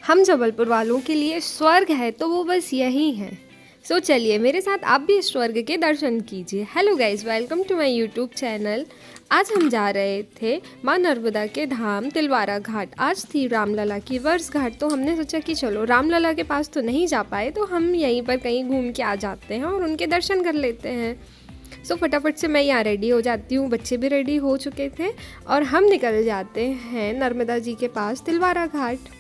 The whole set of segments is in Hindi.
हम जबलपुर वालों के लिए स्वर्ग है तो वो बस यही है। सो चलिए मेरे साथ आप भी इस स्वर्ग के दर्शन कीजिए। Hello guys, welcome to my YouTube channel. आज हम जा रहे थे माँ नर्मदा के धाम तिलवारा घाट। आज थी रामलला की वर्षगांठ, तो हमने सोचा कि चलो रामलला के पास तो नहीं जा पाए तो हम यहीं पर कहीं घूम के आ जाते हैं और उनके दर्शन कर लेते हैं। सो फटाफट से मैं यहाँ रेडी हो जाती हूँ, बच्चे भी रेडी हो चुके थे और हम निकल जाते हैं नर्मदा जी के पास तिलवारा घाट।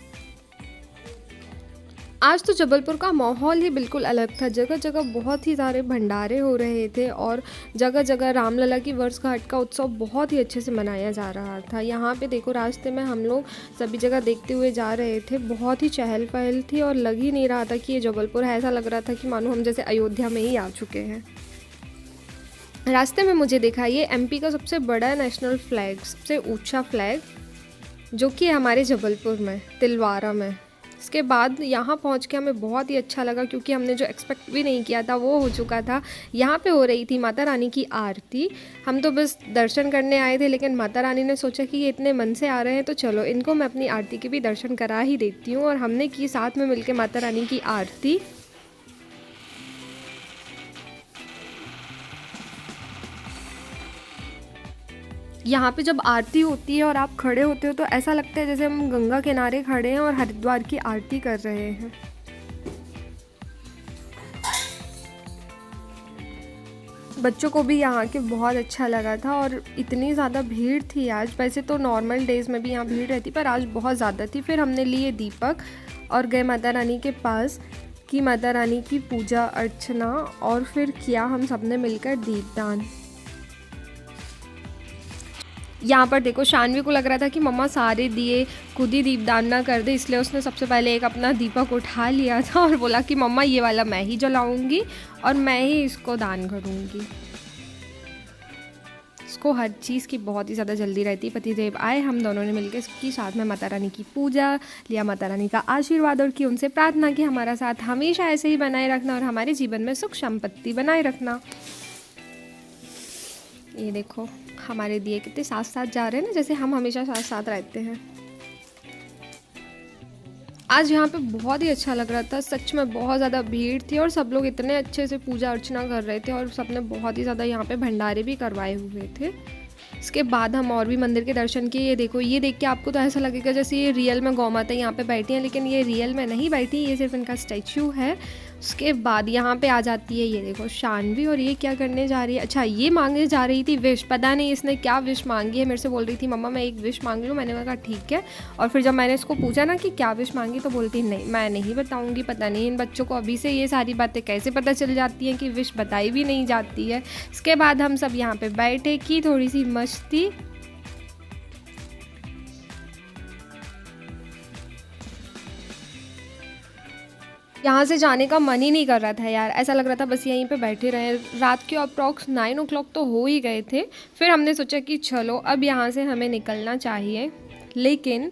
आज तो जबलपुर का माहौल ही बिल्कुल अलग था। जगह जगह बहुत ही सारे भंडारे हो रहे थे और जगह जगह रामलला की वर्षगांठ का उत्सव बहुत ही अच्छे से मनाया जा रहा था। यहाँ पे देखो, रास्ते में हम लोग सभी जगह देखते हुए जा रहे थे। बहुत ही चहल पहल थी और लग ही नहीं रहा था कि ये जबलपुर है। ऐसा लग रहा था कि मानो हम जैसे अयोध्या में ही आ चुके हैं। रास्ते में मुझे देखा ये एमपी का सबसे बड़ा नेशनल फ्लैग, सबसे ऊंचा फ्लैग, जो कि हमारे जबलपुर में तिलवारा में। इसके बाद यहाँ पहुँच के हमें बहुत ही अच्छा लगा क्योंकि हमने जो एक्सपेक्ट भी नहीं किया था वो हो चुका था। यहाँ पे हो रही थी माता रानी की आरती। हम तो बस दर्शन करने आए थे, लेकिन माता रानी ने सोचा कि ये इतने मन से आ रहे हैं तो चलो इनको मैं अपनी आरती के भी दर्शन करा ही देती हूँ। और हमने की साथ में मिलकर माता रानी की आरती। यहाँ पे जब आरती होती है और आप खड़े होते हो तो ऐसा लगता है जैसे हम गंगा किनारे खड़े हैं और हरिद्वार की आरती कर रहे हैं। बच्चों को भी यहाँ के बहुत अच्छा लगा था और इतनी ज़्यादा भीड़ थी आज। वैसे तो नॉर्मल डेज़ में भी यहाँ भीड़ रहती, पर आज बहुत ज़्यादा थी। फिर हमने लिए दीपक और गए माता रानी के पास की माता रानी की पूजा अर्चना और फिर किया हम सब ने मिलकर दीपदान। यहाँ पर देखो, शानवी को लग रहा था कि मम्मा सारे दिए खुद ही दीपदान ना कर दे, इसलिए उसने सबसे पहले एक अपना दीपक उठा लिया था और बोला कि मम्मा ये वाला मैं ही जलाऊंगी और मैं ही इसको दान करूंगी। इसको हर चीज़ की बहुत ही ज़्यादा जल्दी रहती। पतिदेव आए, हम दोनों ने मिलकर इसकी साथ में माता रानी की पूजा लिया, माता रानी का आशीर्वाद और की उनसे प्रार्थना कि हमारा साथ हमेशा ऐसे ही बनाए रखना और हमारे जीवन में सुख संपत्ति बनाए रखना। ये देखो हमारे दिए कितने साथ साथ जा रहे हैं ना, जैसे हम हमेशा साथ साथ रहते हैं। आज यहाँ पे बहुत ही अच्छा लग रहा था, सच में बहुत ज़्यादा भीड़ थी और सब लोग इतने अच्छे से पूजा अर्चना कर रहे थे और सबने बहुत ही ज़्यादा यहाँ पे भंडारे भी करवाए हुए थे। इसके बाद हम और भी मंदिर के दर्शन किए। ये देखो, ये देख के आपको तो ऐसा लगेगा जैसे ये रियल में गौ माता यहाँ पे बैठी हैं, लेकिन ये रियल में नहीं बैठी, ये सिर्फ इनका स्टैचू है। उसके बाद यहाँ पे आ जाती है, ये देखो शानवी, और ये क्या करने जा रही है? अच्छा, ये मांगने जा रही थी विश। पता नहीं इसने क्या विश मांगी है। मेरे से बोल रही थी मम्मा मैं एक विश मांग लूँ। मैंने कहा ठीक है। और फिर जब मैंने इसको पूछा ना कि क्या विश मांगी, तो बोलती नहीं मैं नहीं बताऊँगी। पता नहीं इन बच्चों को अभी से ये सारी बातें कैसे पता चल जाती हैं कि विश बताई भी नहीं जाती है। इसके बाद हम सब यहाँ पर बैठे की थोड़ी सी मस्ती। यहाँ से जाने का मन ही नहीं कर रहा था यार, ऐसा लग रहा था बस यहीं पे बैठे रहे। रात के अप्रॉक्स 9 o'clock तो हो ही गए थे। फिर हमने सोचा कि चलो अब यहाँ से हमें निकलना चाहिए, लेकिन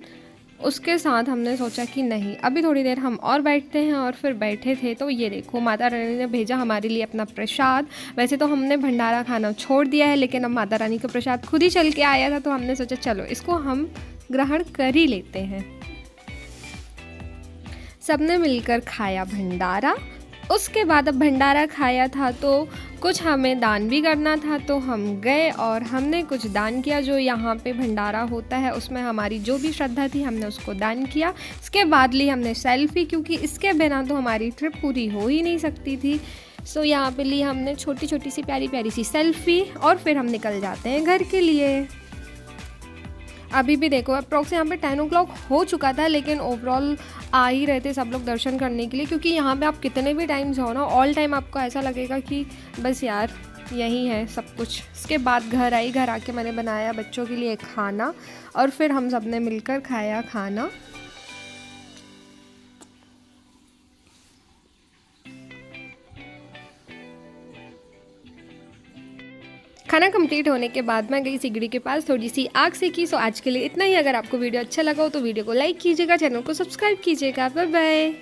उसके साथ हमने सोचा कि नहीं, अभी थोड़ी देर हम और बैठते हैं। और फिर बैठे थे तो ये देखो माता रानी ने भेजा हमारे लिए अपना प्रसाद। वैसे तो हमने भंडारा खाना छोड़ दिया है, लेकिन अब माता रानी का प्रसाद खुद ही चल के आया था, तो हमने सोचा चलो इसको हम ग्रहण कर ही लेते हैं। सबने मिलकर खाया भंडारा। उसके बाद अब भंडारा खाया था तो कुछ हमें दान भी करना था, तो हम गए और हमने कुछ दान किया। जो यहाँ पे भंडारा होता है उसमें हमारी जो भी श्रद्धा थी हमने उसको दान किया। इसके बाद ली हमने सेल्फी, क्योंकि इसके बिना तो हमारी ट्रिप पूरी हो ही नहीं सकती थी। सो यहाँ पे ली हमने छोटी छोटी सी प्यारी प्यारी सी सेल्फी और फिर हम निकल जाते हैं घर के लिए। अभी भी देखो अप्रॉक्स यहाँ पे 10 o'clock हो चुका था, लेकिन ओवरऑल आ ही रहे थे सब लोग दर्शन करने के लिए। क्योंकि यहाँ पे आप कितने भी टाइम जाओ ना, ऑल टाइम आपको ऐसा लगेगा कि बस यार यही है सब कुछ। इसके बाद घर आई, घर आके मैंने बनाया बच्चों के लिए खाना और फिर हम सब ने मिलकर खाया खाना। खाना कंप्लीट होने के बाद मैं गई सिगड़ी के पास, थोड़ी सी आग सेकी। सो आज के लिए इतना ही। अगर आपको वीडियो अच्छा लगा हो तो वीडियो को लाइक कीजिएगा, चैनल को सब्सक्राइब कीजिएगा। Bye bye.